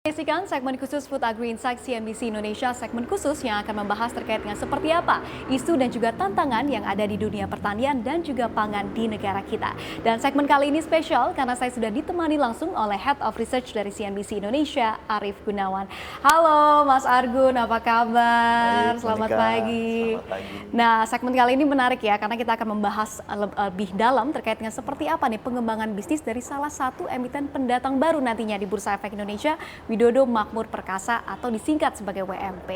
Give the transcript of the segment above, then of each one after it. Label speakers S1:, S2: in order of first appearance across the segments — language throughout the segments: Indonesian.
S1: Saksikan segmen khusus Food Agri Insight CNBC Indonesia, segmen khusus yang akan membahas terkait dengan seperti apa isu dan juga tantangan yang ada di dunia pertanian dan juga pangan di negara kita. Dan segmen kali ini spesial karena saya sudah ditemani langsung oleh Head of Research dari CNBC Indonesia, Arief Gunawan. Halo Mas Argun, apa kabar?
S2: Baik,
S1: Selamat
S2: Monica.
S1: pagi.
S2: Selamat pagi.
S1: Nah, segmen kali ini menarik ya karena kita akan membahas lebih dalam terkait dengan seperti apa nih pengembangan bisnis dari salah satu emiten pendatang baru nantinya di Bursa Efek Indonesia, Widodo Makmur Perkasa atau disingkat sebagai WMP.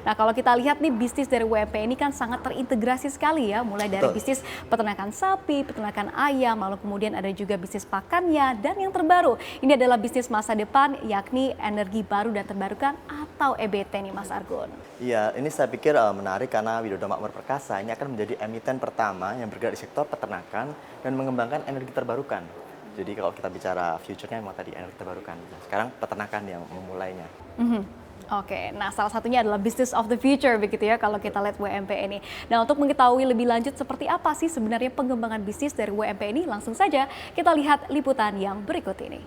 S1: Nah, kalau kita lihat nih bisnis dari WMP ini kan sangat terintegrasi sekali ya, mulai dari bisnis peternakan sapi, peternakan ayam, lalu kemudian ada juga bisnis pakannya, dan yang terbaru ini adalah bisnis masa depan yakni energi baru dan terbarukan atau EBT nih Mas Argun.
S2: Iya, ini saya pikir menarik karena Widodo Makmur Perkasa ini akan menjadi emiten pertama yang bergerak di sektor peternakan dan mengembangkan energi terbarukan. Jadi kalau kita bicara future-nya memang tadi energi terbarukan. Sekarang peternakan yang memulainya.
S1: Oke, nah salah satunya adalah business of the future begitu ya kalau kita lihat WMP ini. Nah, untuk mengetahui lebih lanjut seperti apa sih sebenarnya pengembangan bisnis dari WMP ini, langsung saja kita lihat liputan yang berikut ini.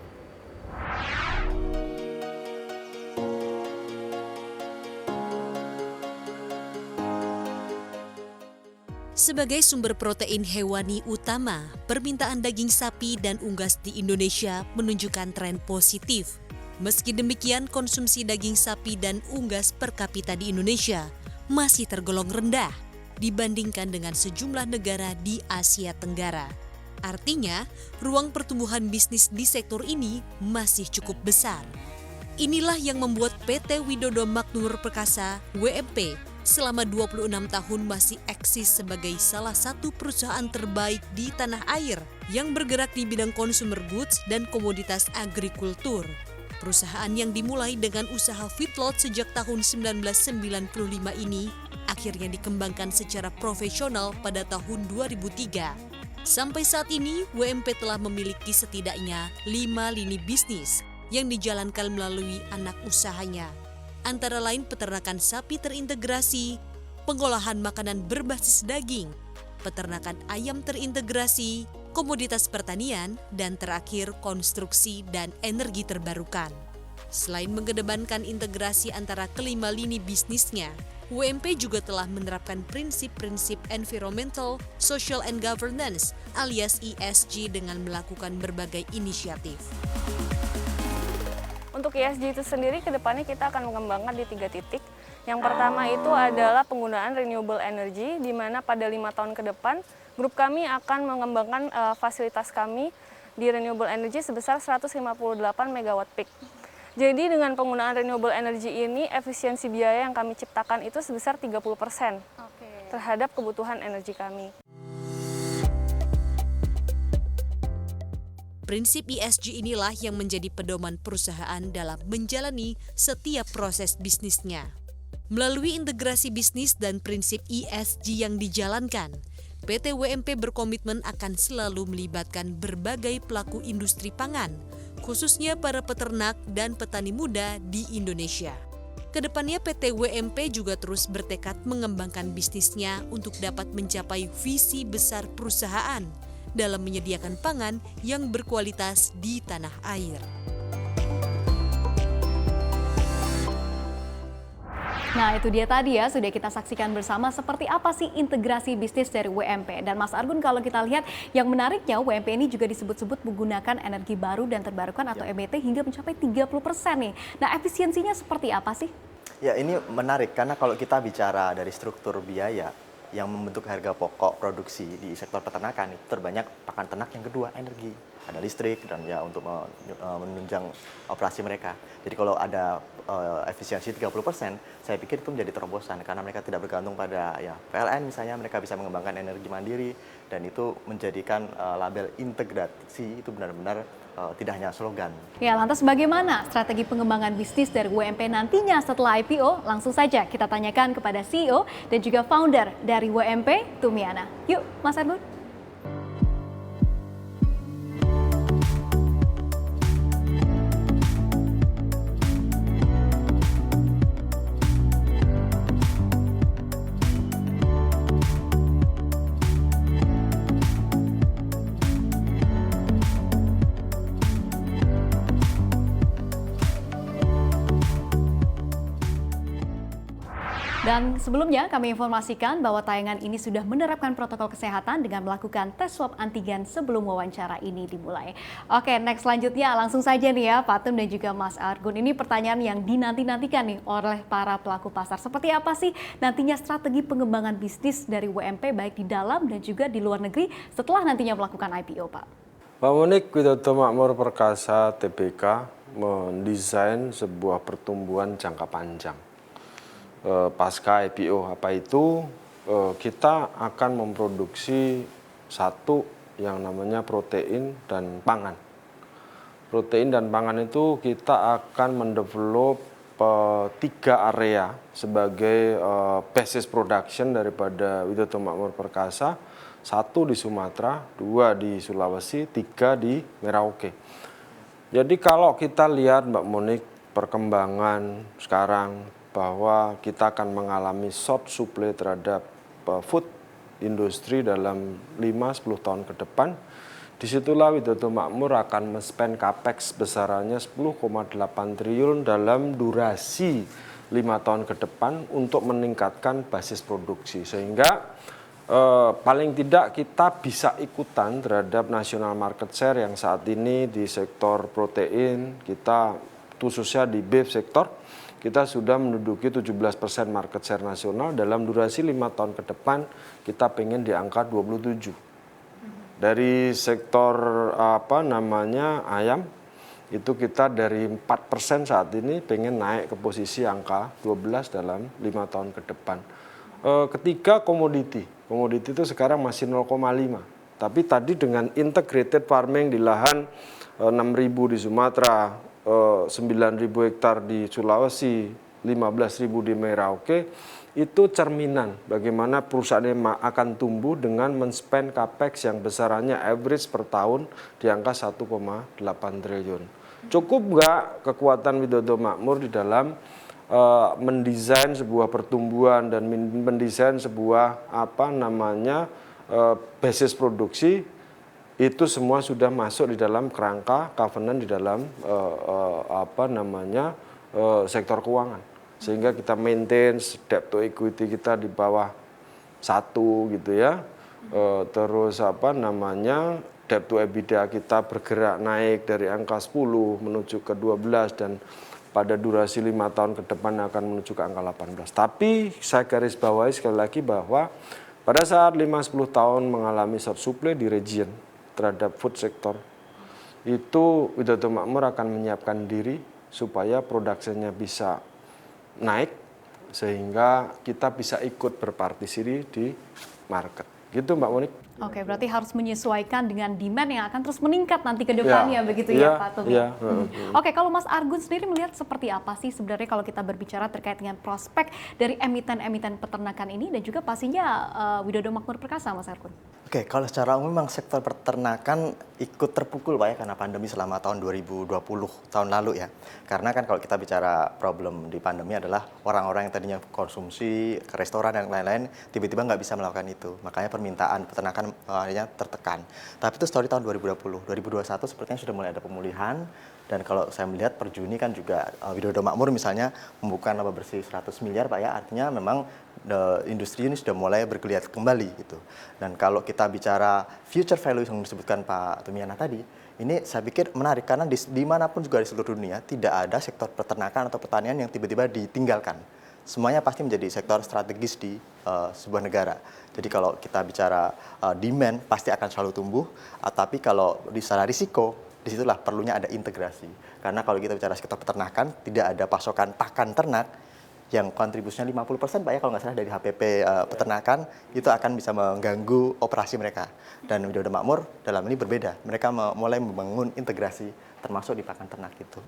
S3: Sebagai sumber protein hewani utama, permintaan daging sapi dan unggas di Indonesia menunjukkan tren positif. Meski demikian, konsumsi daging sapi dan unggas per kapita di Indonesia masih tergolong rendah dibandingkan dengan sejumlah negara di Asia Tenggara. Artinya, ruang pertumbuhan bisnis di sektor ini masih cukup besar. Inilah yang membuat PT Widodo Makmur Perkasa (WMP) selama 26 tahun masih eksis sebagai salah satu perusahaan terbaik di tanah air yang bergerak di bidang consumer goods dan komoditas agrikultur. Perusahaan yang dimulai dengan usaha feedlot sejak tahun 1995 ini akhirnya dikembangkan secara profesional pada tahun 2003. Sampai saat ini, WMP telah memiliki setidaknya 5 lini bisnis yang dijalankan melalui anak usahanya. Antara lain peternakan sapi terintegrasi, pengolahan makanan berbasis daging, peternakan ayam terintegrasi, komoditas pertanian, dan terakhir konstruksi dan energi terbarukan. Selain mengedepankan integrasi antara kelima lini bisnisnya, WMP juga telah menerapkan prinsip-prinsip environmental, social and governance alias ESG dengan melakukan berbagai inisiatif.
S4: Untuk ESG itu sendiri, ke depannya kita akan mengembangkan di 3 titik. Yang pertama itu adalah penggunaan renewable energy, di mana pada 5 tahun ke depan, grup kami akan mengembangkan fasilitas kami di renewable energy sebesar 158 megawatt peak. Jadi dengan penggunaan renewable energy ini, efisiensi biaya yang kami ciptakan itu sebesar 30% terhadap kebutuhan energi kami.
S3: Prinsip ESG inilah yang menjadi pedoman perusahaan dalam menjalani setiap proses bisnisnya. Melalui integrasi bisnis dan prinsip ESG yang dijalankan, PT WMP berkomitmen akan selalu melibatkan berbagai pelaku industri pangan, khususnya para peternak dan petani muda di Indonesia. Kedepannya PT WMP juga terus bertekad mengembangkan bisnisnya untuk dapat mencapai visi besar perusahaan dalam menyediakan pangan yang berkualitas di tanah air.
S1: Nah, itu dia tadi ya, sudah kita saksikan bersama seperti apa sih integrasi bisnis dari WMP. Dan Mas Argun, kalau kita lihat yang menariknya, WMP ini juga disebut-sebut menggunakan energi baru dan terbarukan atau EBT hingga mencapai 30% nih. Nah, efisiensinya seperti apa sih?
S2: Ya, ini menarik karena kalau kita bicara dari struktur biaya yang membentuk harga pokok produksi di sektor peternakan itu terbanyak pakan ternak, yang kedua energi, ada listrik dan ya untuk menunjang operasi mereka. Jadi kalau ada efisiensi 30%, saya pikir itu menjadi terobosan karena mereka tidak bergantung pada ya PLN misalnya, mereka bisa mengembangkan energi mandiri dan itu menjadikan label integrasi itu benar-benar tidak hanya slogan.
S1: Ya, lantas bagaimana strategi pengembangan bisnis dari WMP nantinya setelah IPO? Langsung saja kita tanyakan kepada CEO dan juga founder dari WMP, Tumiana. Yuk, Mas Argun. Dan sebelumnya kami informasikan bahwa tayangan ini sudah menerapkan protokol kesehatan dengan melakukan tes swab antigen sebelum wawancara ini dimulai. Oke, next selanjutnya langsung saja nih ya Pak Tum dan juga Mas Argun. Ini pertanyaan yang dinanti-nantikan nih oleh para pelaku pasar. Seperti apa sih nantinya strategi pengembangan bisnis dari WMP baik di dalam dan juga di luar negeri setelah nantinya melakukan IPO, Pak?
S5: Pak Monik Widodo Makmur Perkasa Tbk mendesain sebuah pertumbuhan jangka panjang. Pasca IPO apa itu, kita akan memproduksi satu yang namanya protein dan pangan. Protein dan pangan itu kita akan mendevelop 3 area sebagai basis production daripada Widodo Makmur Perkasa. 1 di Sumatera, 2 di Sulawesi, 3 di Merauke. Jadi kalau kita lihat Mbak Monik perkembangan sekarang bahwa kita akan mengalami short supply terhadap food industri dalam 5-10 tahun ke depan. Disitulah Widodo Makmur akan men-spend capex besarannya 10,8 triliun dalam durasi 5 tahun ke depan untuk meningkatkan basis produksi. Sehingga paling tidak kita bisa ikutan terhadap national market share yang saat ini di sektor protein, kita khususnya di beef sektor, kita sudah menduduki 17% market share nasional. Dalam durasi 5 tahun ke depan kita pengen di angka 27. Dari sektor ayam itu kita dari 4% saat ini pengen naik ke posisi angka 12 dalam 5 tahun ke depan. Ketiga komoditi itu sekarang masih 0,5. Tapi tadi dengan integrated farming di lahan 6.000 di Sumatera, 9.000 hektar di Sulawesi, 15.000 di Merauke, itu cerminan bagaimana perusahaan ini akan tumbuh dengan men-spend capex yang besarannya average per tahun di angka 1,8 triliun. Cukup nggak kekuatan Widodo Makmur di dalam mendesain sebuah pertumbuhan dan mendesain sebuah basis produksi? Itu semua sudah masuk di dalam kerangka covenant di dalam sektor keuangan, sehingga kita maintain debt to equity kita di bawah 1 gitu ya. Terus debt to EBITDA kita bergerak naik dari angka 10 menuju ke 12 dan pada durasi 5 tahun ke depan akan menuju ke angka 18. Tapi saya garis bawahi sekali lagi bahwa pada saat 5-10 tahun mengalami short supply di region terhadap food sector, itu Widodo Makmur akan menyiapkan diri supaya produksinya bisa naik sehingga kita bisa ikut berpartisipasi di market. Gitu Mbak Monik.
S1: Oke, berarti harus menyesuaikan dengan demand yang akan terus meningkat nanti ke depannya, begitu ya Pak Tum?
S5: Iya.
S1: Oke, kalau Mas Argun sendiri melihat seperti apa sih sebenarnya kalau kita berbicara terkait dengan prospek dari emiten-emiten peternakan ini dan juga pastinya Widodo Makmur Perkasa, Mas Argun?
S2: Oke, kalau secara umum memang sektor peternakan ikut terpukul Pak ya karena pandemi selama tahun 2020 tahun lalu ya. Karena kan kalau kita bicara problem di pandemi adalah orang-orang yang tadinya konsumsi ke restoran dan lain-lain tiba-tiba nggak bisa melakukan itu. Makanya permintaan peternakan akhirnya tertekan. Tapi itu story tahun 2020. 2021 sepertinya sudah mulai ada pemulihan. Dan kalau saya melihat per Juni kan juga Widodo Makmur misalnya membuka laba bersih 100 miliar Pak ya. Artinya memang industri ini sudah mulai bergeliat kembali gitu. Dan kalau kita bicara future value yang disebutkan Pak Tumiana tadi, ini saya pikir menarik karena dimanapun juga di seluruh dunia tidak ada sektor peternakan atau pertanian yang tiba-tiba ditinggalkan. Semuanya pasti menjadi sektor strategis di sebuah negara. Jadi kalau kita bicara demand pasti akan selalu tumbuh, tapi kalau di secara risiko, disitulah perlunya ada integrasi. Karena kalau kita bicara sektor peternakan, tidak ada pasokan pakan ternak yang kontribusinya 50% Pak ya kalau nggak salah dari HPP peternakan, itu akan bisa mengganggu operasi mereka. Dan Widodo Makmur dalam ini berbeda. Mereka mulai membangun integrasi termasuk di pakan ternak itu.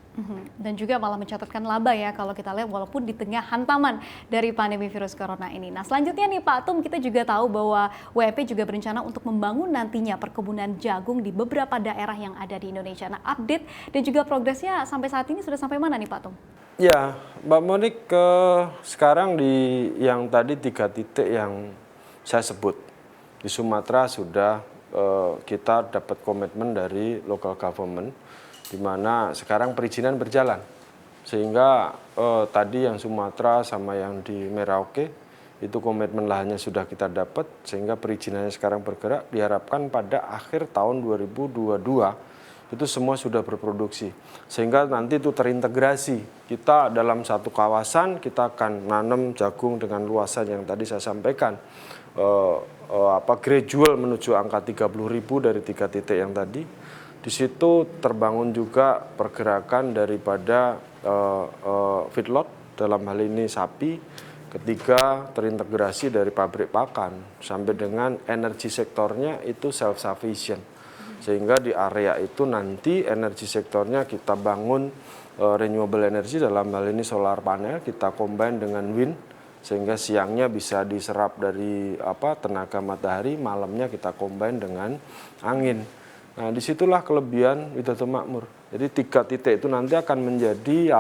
S1: Dan juga malah mencatatkan laba ya kalau kita lihat walaupun di tengah hantaman dari pandemi virus corona ini. Nah selanjutnya nih Pak Tum, kita juga tahu bahwa WMP juga berencana untuk membangun nantinya perkebunan jagung di beberapa daerah yang ada di Indonesia. Nah update dan juga progresnya sampai saat ini sudah sampai mana nih Pak Tum?
S5: Ya Mbak Monik, sekarang di yang tadi 3 titik yang saya sebut. Di Sumatera sudah kita dapat komitmen dari local government, di mana sekarang perizinan berjalan. Sehingga tadi yang Sumatera sama yang di Merauke itu komitmen lahannya sudah kita dapat, sehingga perizinannya sekarang bergerak, diharapkan pada akhir tahun 2022 itu semua sudah berproduksi. Sehingga nanti itu terintegrasi. Kita dalam satu kawasan, kita akan nanam jagung dengan luasan yang tadi saya sampaikan. Gradual menuju angka 30.000 dari 3 titik yang tadi. Di situ terbangun juga pergerakan daripada feedlot, dalam hal ini sapi. Ketiga, terintegrasi dari pabrik pakan sampai dengan energi sektornya itu self sufficient. Sehingga di area itu nanti energi sektornya kita bangun renewable energy, dalam hal ini solar panel, kita combine dengan wind, sehingga siangnya bisa diserap dari tenaga matahari, malamnya kita combine dengan angin. Nah, disitulah kelebihan Widodo Makmur. Jadi 3 titik itu nanti akan menjadi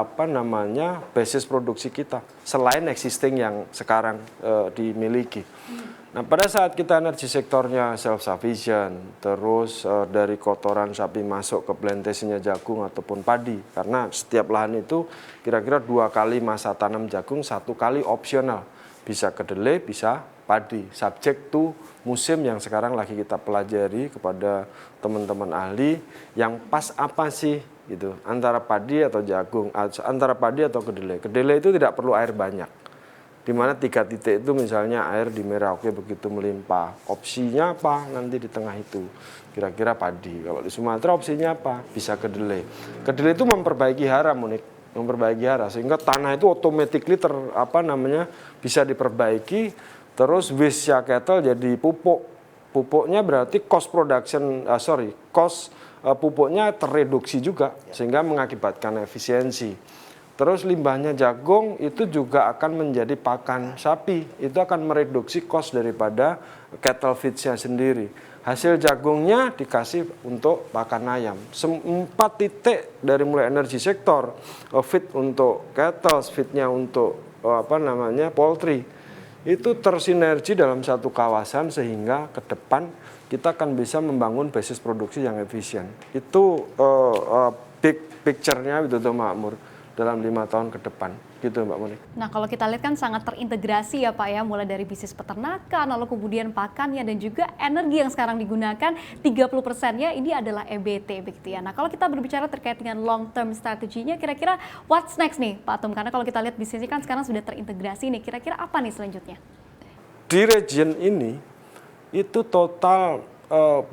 S5: basis produksi kita selain existing yang sekarang dimiliki. Nah, pada saat kita energi sektornya self sufficient, terus dari kotoran sapi masuk ke plantasinya jagung ataupun padi, karena setiap lahan itu kira-kira 2 kali masa tanam jagung, 1 kali opsional, bisa kedelai, bisa padi, subject to musim yang sekarang lagi kita pelajari kepada teman-teman ahli, yang pas apa sih gitu, antara padi atau jagung, antara padi atau kedelai. Kedelai itu tidak perlu air banyak, di mana 3 titik itu misalnya air di Merauke begitu melimpah, opsinya apa nanti di tengah itu, kira-kira padi. Kalau di Sumatera opsinya apa, bisa kedelai. Kedelai itu memperbaiki hara, memperbaiki hara, sehingga tanah itu automatically bisa diperbaiki. Terus waste cattle jadi pupuk. Pupuknya berarti cost pupuknya tereduksi juga, sehingga mengakibatkan efisiensi. Terus limbahnya jagung itu juga akan menjadi pakan sapi. Itu akan mereduksi cost daripada cattle feeds-nya sendiri. Hasil jagungnya dikasih untuk pakan ayam. 4 titik dari mulai energi sektor, feed untuk cattle, feed-nya untuk poultry. Itu tersinergi dalam satu kawasan, sehingga ke depan kita akan bisa membangun basis produksi yang efisien. Itu big picture-nya Widodo Makmur dalam 5 tahun ke depan. Gitu Mbak Monik.
S1: Nah, kalau kita lihat kan sangat terintegrasi ya Pak ya, mulai dari bisnis peternakan, lalu kemudian pakannya, dan juga energi yang sekarang digunakan 30%-nya ini adalah EBT begitu ya. Nah, kalau kita berbicara terkait dengan long term strateginya, kira-kira what's next nih Pak Atom? Karena kalau kita lihat bisnisnya kan sekarang sudah terintegrasi nih, kira-kira apa nih selanjutnya?
S5: Di region ini itu total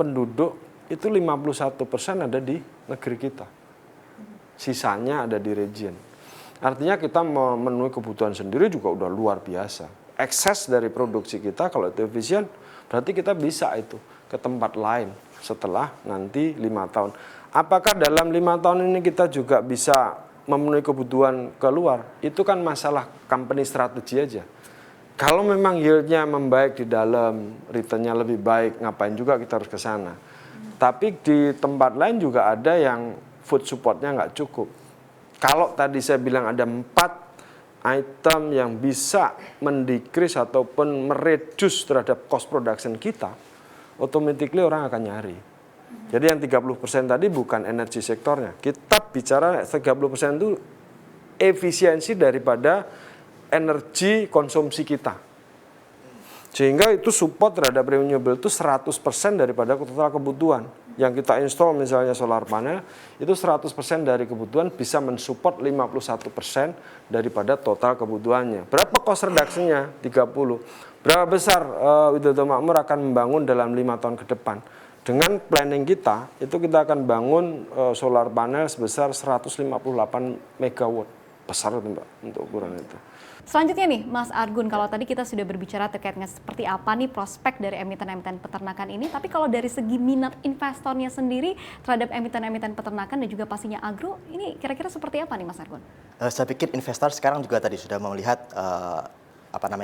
S5: penduduk itu 51% ada di negeri kita. Sisanya ada di region. Artinya kita memenuhi kebutuhan sendiri juga udah luar biasa. Ekses dari produksi kita kalau itu efisien, berarti kita bisa itu ke tempat lain setelah nanti 5 tahun. Apakah dalam 5 tahun ini kita juga bisa memenuhi kebutuhan keluar? Itu kan masalah company strategi aja. Kalau memang yield-nya membaik di dalam, return-nya lebih baik, ngapain juga kita harus ke sana. Tapi di tempat lain juga ada yang food support-nya nggak cukup. Kalau tadi saya bilang ada 4 item yang bisa mendekrease ataupun mereduce terhadap cost production kita, automatically orang akan nyari. Jadi yang 30% tadi bukan energi sektornya. Kita bicara 30% itu efisiensi daripada energi konsumsi kita. Sehingga itu support terhadap renewable itu 100% daripada total kebutuhan. Yang kita install misalnya solar panel, itu 100% dari kebutuhan bisa mensupport 51% daripada total kebutuhannya. Berapa cost reduction-nya? 30. Berapa besar Widodo Makmur akan membangun dalam 5 tahun ke depan? Dengan planning kita, itu kita akan bangun solar panel sebesar 158 megawatt. Besar itu Mbak, untuk ukuran itu.
S1: Selanjutnya nih, Mas Argun, kalau tadi kita sudah berbicara terkait dengan seperti apa nih prospek dari emiten-emiten peternakan ini, tapi kalau dari segi minat investornya sendiri terhadap emiten-emiten peternakan dan juga pastinya agro, ini kira-kira seperti apa nih Mas Argun?
S2: Saya pikir investor sekarang juga tadi sudah melihat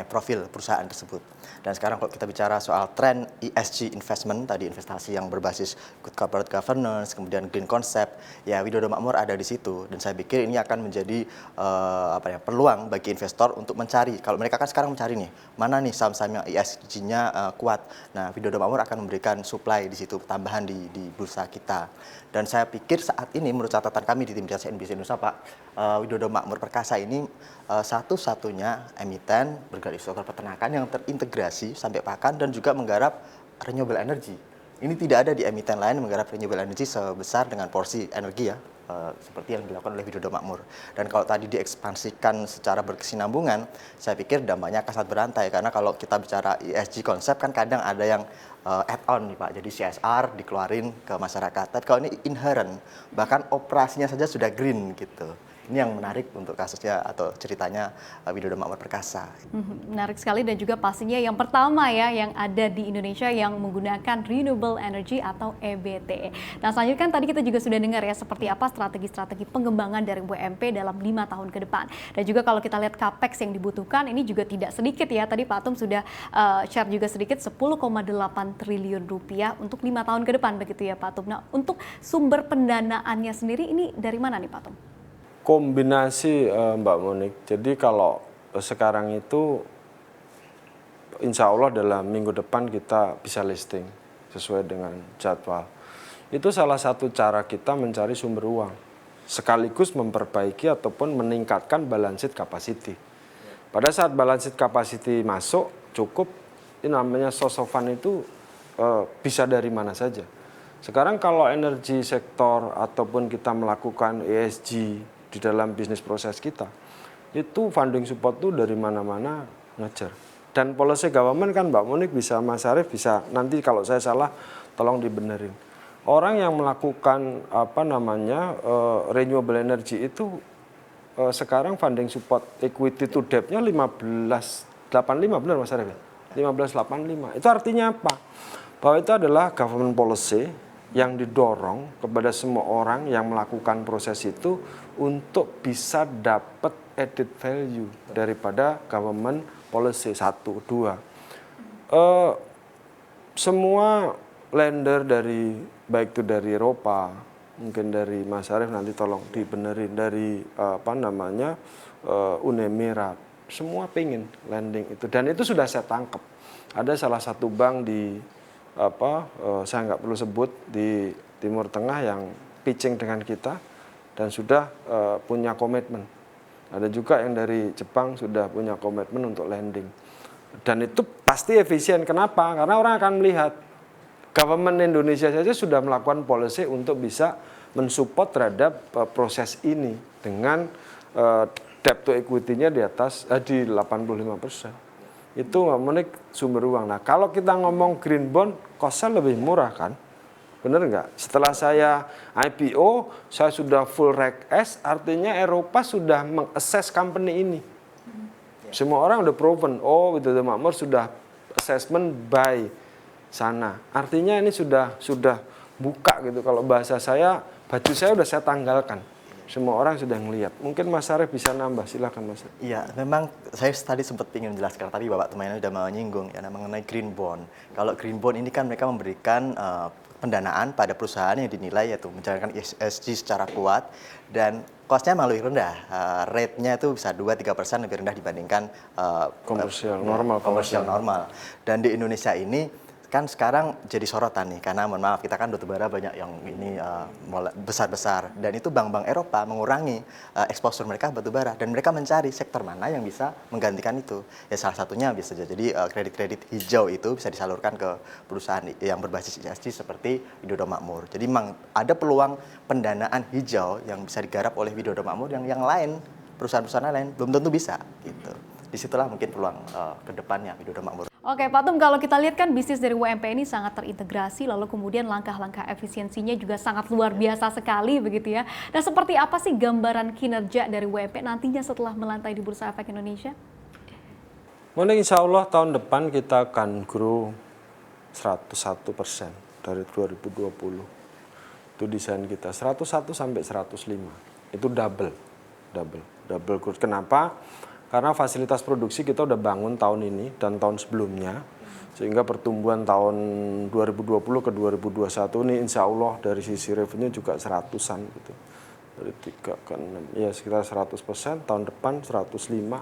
S2: profil perusahaan tersebut. Dan sekarang kalau kita bicara soal tren ESG investment, tadi investasi yang berbasis good corporate governance, kemudian green concept, ya Widodo Makmur ada di situ. Dan saya pikir ini akan menjadi peluang bagi investor untuk mencari. Kalau mereka kan sekarang mencari nih, mana nih saham-saham yang ESG-nya kuat. Nah, Widodo Makmur akan memberikan supply di situ, tambahan di bursa kita. Dan saya pikir saat ini menurut catatan kami di tim CNBC Indonesia Pak, Widodo Makmur Perkasa ini satu-satunya emiten bergerak di sektor peternakan yang terintegrasi sampai pakan dan juga menggarap renewable energy. Ini tidak ada di emiten lain menggarap renewable energy sebesar dengan porsi energi ya, seperti yang dilakukan oleh Widodo Makmur. Dan kalau tadi diekspansikan secara berkesinambungan, saya pikir dampaknya akan sangat berantai. Karena kalau kita bicara ESG konsep kan kadang ada yang add-on nih Pak, jadi CSR dikeluarin ke masyarakat. Tapi kalau ini inherent, bahkan operasinya saja sudah green gitu. Ini yang menarik untuk kasusnya atau ceritanya Widodo Makmur Perkasa.
S1: Menarik sekali dan juga pastinya yang pertama ya yang ada di Indonesia yang menggunakan renewable energy atau EBT. Nah selanjutnya kan tadi kita juga sudah dengar ya seperti apa strategi-strategi pengembangan dari WMP dalam 5 tahun ke depan. Dan juga kalau kita lihat capex yang dibutuhkan ini juga tidak sedikit ya. Tadi Pak Atom sudah share juga sedikit 10,8 triliun rupiah untuk 5 tahun ke depan begitu ya Pak Atom. Nah untuk sumber pendanaannya sendiri ini dari mana nih Pak Atom?
S5: Kombinasi Mbak Monik. Jadi kalau sekarang itu insya Allah dalam minggu depan kita bisa listing sesuai dengan jadwal. Itu salah satu cara kita mencari sumber uang. Sekaligus memperbaiki ataupun meningkatkan balance sheet capacity. Pada saat balance sheet capacity masuk cukup, ini namanya source of fund itu bisa dari mana saja. Sekarang kalau energi sektor ataupun kita melakukan ESG di dalam bisnis proses kita, itu funding support tuh dari mana-mana ngejar. Dan policy government kan Mbak Monik bisa, Mas Arief bisa, nanti kalau saya salah tolong dibenerin. Orang yang melakukan renewable energy itu sekarang funding support equity to debt-nya 15,85 benar Mas Arief? 15,85. Itu artinya apa? Bahwa itu adalah government policy yang didorong kepada semua orang yang melakukan proses itu untuk bisa dapat added value daripada government policy. 1, 2. Semua lender dari baik itu dari Eropa, mungkin dari Mas Arief nanti tolong dibenerin, dari Uni Emirat, semua pengen lending itu dan itu sudah saya tangkap. Ada salah satu bank di saya nggak perlu sebut di Timur Tengah yang pitching dengan kita dan sudah punya komitmen. Ada juga yang dari Jepang sudah punya komitmen untuk lending. Dan itu pasti efisien. Kenapa? Karena orang akan melihat government Indonesia saja sudah melakukan policy untuk bisa mensupport terhadap proses ini dengan debt to equity-nya di atas di 85%. Itu nggak menik sumber uang. Nah kalau kita ngomong green bond, cost-nya lebih murah kan? Bener nggak? Setelah saya IPO, saya sudah full Reg S, artinya Eropa sudah meng-assess company ini. Semua orang udah proven, Widodo Makmur sudah assessment by sana. Artinya ini sudah buka gitu. Kalau bahasa saya, baju saya udah saya tanggalkan. Semua orang sudah ngelihat. Mungkin Mas Arief bisa nambah, silakan Mas Arief.
S2: Iya, memang saya tadi sempat ingin menjelaskan, tapi Bapak temannya sudah menyinggung ya mengenai green bond. Kalau green bond ini kan mereka memberikan pendanaan pada perusahaan yang dinilai yaitu menjalankan ESG secara kuat dan cost-nya malah lebih rendah. Rate-nya itu bisa 2-3% lebih rendah dibandingkan
S5: Komersial normal.
S2: Dan di Indonesia ini kan sekarang jadi sorotan nih karena mohon maaf kita kan batubara banyak yang ini besar-besar dan itu bank-bank Eropa mengurangi exposure mereka batubara dan mereka mencari sektor mana yang bisa menggantikan itu. Ya salah satunya bisa jadi kredit-kredit hijau itu bisa disalurkan ke perusahaan yang berbasis ESG seperti Widodo Makmur. Jadi memang ada peluang pendanaan hijau yang bisa digarap oleh Widodo Makmur yang lain perusahaan-perusahaan lain belum tentu bisa gitu. Disitulah mungkin peluang ke depannya Widodo Makmur.
S1: Oke Pak Tum, kalau kita lihat kan bisnis dari WMP ini sangat terintegrasi, lalu kemudian langkah-langkah efisiensinya juga sangat luar biasa sekali begitu ya. Dan seperti apa sih gambaran kinerja dari WMP nantinya setelah melantai di Bursa Efek Indonesia?
S5: Insya Allah tahun depan kita akan grow 101% dari 2020. Itu desain kita 101 sampai 105. Itu double growth. Kenapa? Karena fasilitas produksi kita udah bangun tahun ini dan tahun sebelumnya, sehingga pertumbuhan tahun 2020 ke 2021 ini insya Allah dari sisi revenue juga 100-an gitu. Dari 3 ke 6, ya sekitar 100%, tahun depan 105,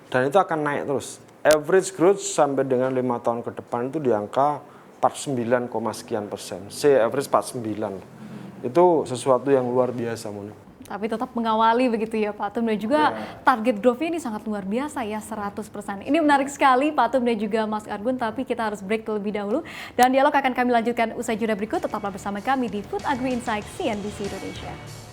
S5: dan itu akan naik terus. Average growth sampai dengan 5 tahun ke depan itu di angka 49, sekian persen. Average 49. Itu sesuatu yang luar biasa, Moni.
S1: Tapi tetap mengawali begitu ya Pak Tum, dan juga target growth-nya ini sangat luar biasa ya, 100%. Ini menarik sekali Pak Tum dan juga Mas Argun, tapi kita harus break terlebih dahulu. Dan dialog akan kami lanjutkan usai jeda berikut, tetaplah bersama kami di Food Agri Insight CNBC Indonesia.